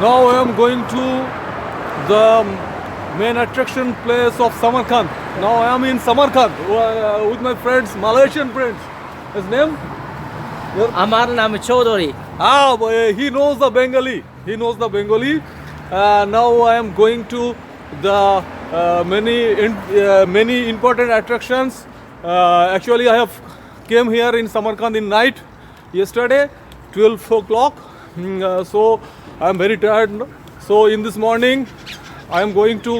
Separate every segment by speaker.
Speaker 1: Now I am going to the main attraction place of Samarkand. Now I am in Samarkand with my friends, Malaysian friends. His name?
Speaker 2: আমার নাম Chowdhury.
Speaker 1: He knows the Bengali. He knows the Bengali. Now I am going to the many important attractions. Actually, I have came here in Samarkand in night yesterday, 12 o'clock. So I am very tired. So in this morning, I am going to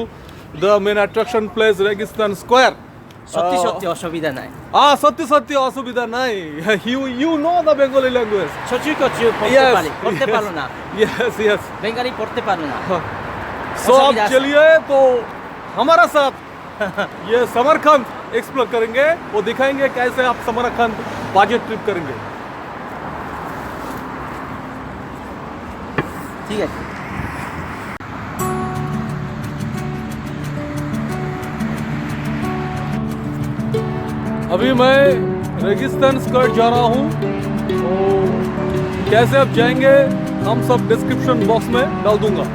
Speaker 1: the main attraction place, Registan Square.
Speaker 2: সত্যি সত্যি অসুবিধা নাই।
Speaker 1: সত্যি সত্যি অসুবিধা নাই। You know the Bengali language.
Speaker 2: সত্যি কচু পড়তে পারি, পড়তে পারো না।
Speaker 1: Yes.
Speaker 2: বেঙ্গলি পড়তে পারো না।
Speaker 1: So अब चलिए तो हमारा साथ ये समरखंड एक्सप्लोर करेंगे, वो दिखाएंगे कैसे आप समरखंड बजट ट्रिप करेंगे।
Speaker 2: ঠিক আছে।
Speaker 1: अभी मैं रेगिस्तान स्क्वायर जा रहा हूँ, तो कैसे आप जाएंगे हम सब डिस्क्रिप्शन बॉक्स में डाल दूंगा।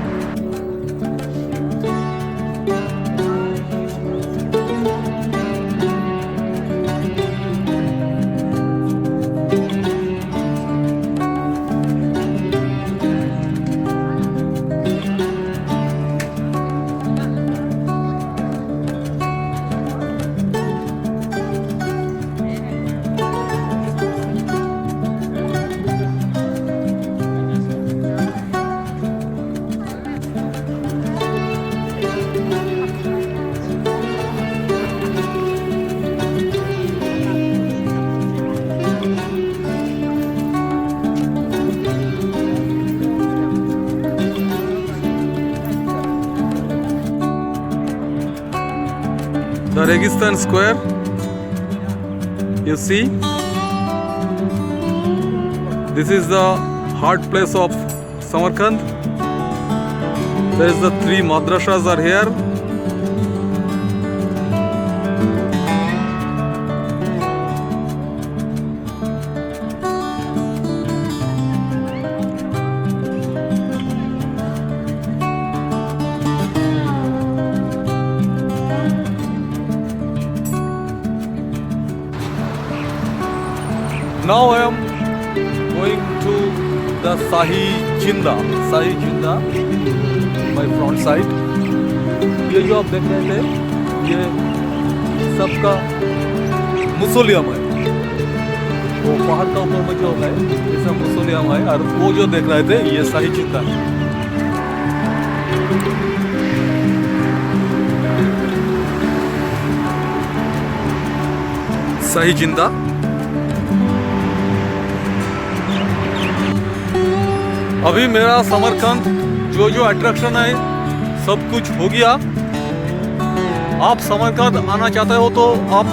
Speaker 1: The Registan Square, you see, this is the heart place of Samarkand. There is the 3 madrasas are here. Now I am going to the shahi zinda, my front side. ये जो आप देख रहे थे, ये सबका मुसोलियम है। वो पहाड़ का ऊपर में जो है, ये सब मुसोलियम है, और वो जो देख रहे थे, ये शाही जिंदा है। शाही जिंदा। अभी मेरा समरकंद जो अट्रैक्शन है सब कुछ हो गया। आप समरकंद आना चाहते हो तो आप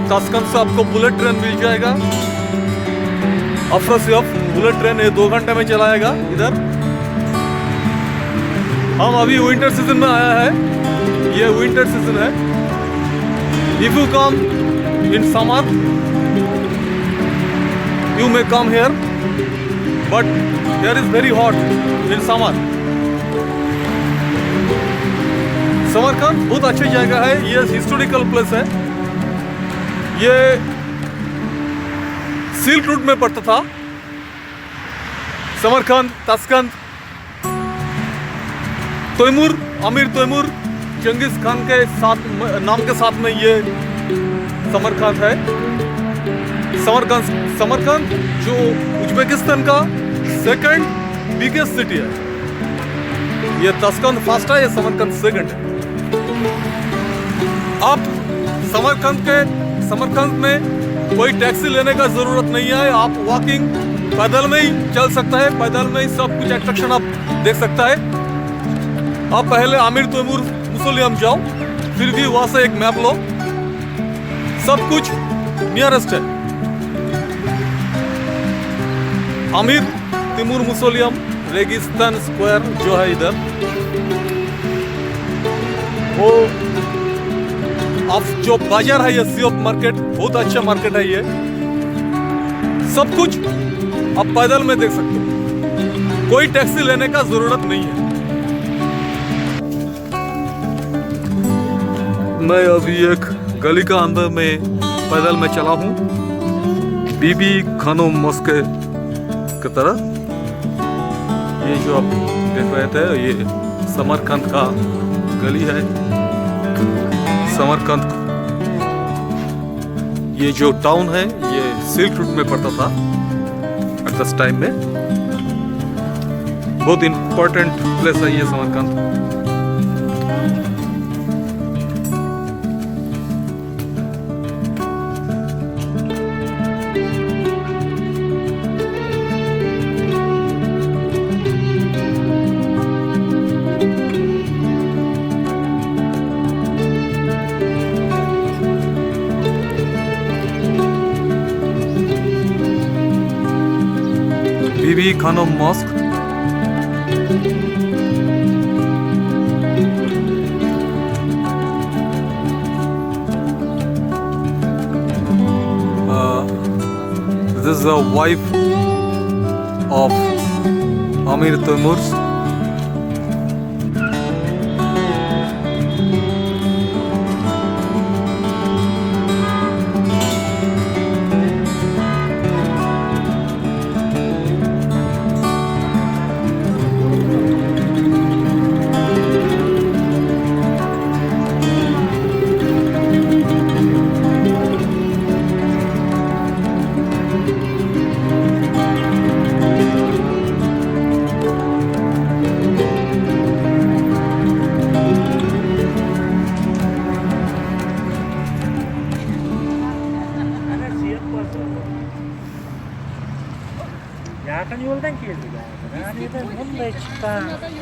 Speaker 1: ताशकंद से आपको बुलेट ट्रेन मिल जाएगा। अफरसियफ बुलेट ट्रेन ये 2 घंटे में चलाएगा इधर। हम अभी विंटर सीजन में आया है, ये विंटर सीजन है। If you come in summer you may come here, but here is very hot in summer. Samarkand बहुत अच्छी जगह है, ये हिस्टोरिकल प्लेस है। ये सिल्क रूट में पड़ता था। समरकंद, ताशकंद, तैमूर, अमीर तैमूर चंगेज खान के साथ नाम के साथ में ये समरकंद है। समरकंद जो उज्बेकिस्तान का सेकंड बिगेस्ट सिटी है। ये ताशकंद फर्स्ट है, ये समरकंद सेकंड है। आप समरकंद में कोई टैक्सी लेने का जरूरत नहीं है। आप वॉकिंग पैदल में ही चल सकता है, पैदल में ही सब कुछ अट्रैक्शन आप देख सकता है। आप पहले आमिर तैमूर मुसोलियम जाओ, फिर भी वहां से एक मैप लो, सब कुछ नियरेस्ट है। आमिर तिमूर मुसोलियम रेगिस्तान स्क्वायर जो है इधर, वो अब जो बाजार है ये सियोब मार्केट, बहुत अच्छा मार्केट है। ये सब कुछ आप पैदल में देख सकते हो। कोई टैक्सी लेने का जरूरत नहीं है। मैं अभी एक गली का अंदर में पैदल में चला हूँ बीबी खानोम मॉस्क की तरफ। ये जो आप देख रहे थे ये समरकंद का गली है। समरकंद ये जो टाउन है ये सिल्क रूट में पड़ता था एट दिस टाइम में। बहुत इंपॉर्टेंट प्लेस है ये समरकंद। बीबी खानोम mask this is the wife of Amir Temur.
Speaker 3: Yakın yoldan geldik yani. Yani bununla çıktı.